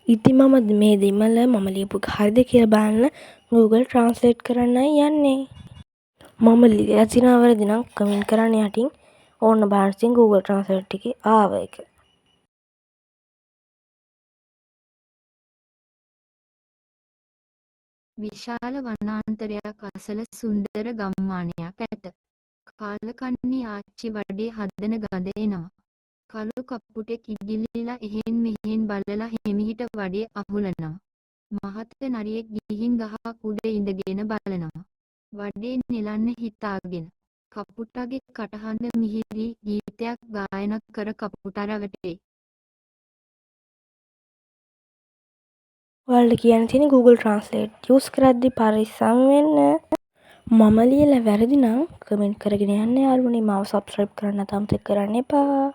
ඉතින් මම මේ දෙමළ මම ලියපු එක හරිද කියලා බලන්න Google Translate කරන්නයි යන්නේ. මම ලියලා තියෙනවා වැරදි නම් කමෙන්ට් කරන්න යටින්. ඕන්න බලන්න ඉතින් Google Translate එකේ ආව එක. විශාල වනාන්තරයක් අසල සුන්දර ගම්මානයක් ඇත. කාලකන්ණි ආච්චි වඩේ හදන ගඳ එනවා. කළු කප්පුටෙක් ඉගිල්ලිලා එහෙන් මෙහෙන් බලලා හිමිහිට වඩේ අහුලනවා. මහත නරියෙක් ගිහින් ගහක් උඩ ඉඳගෙන බලනවා. වඩේ නෙලන්න හිතාගෙන. කපුටගේ කටහඬ මිහිරි ගීතයක් ගායනා කර කපුට රැවටේ. ඔයාලට කියන්න තියෙන්නේ Google Translate use කරද්දී පරිස්සම් වෙන්න. මම ලියලා වැරදි නම් කමෙන්ට් කරගෙන යන්න යාළුවනේ. මාව subscribe කරන්න අමතක කරන්න එපා.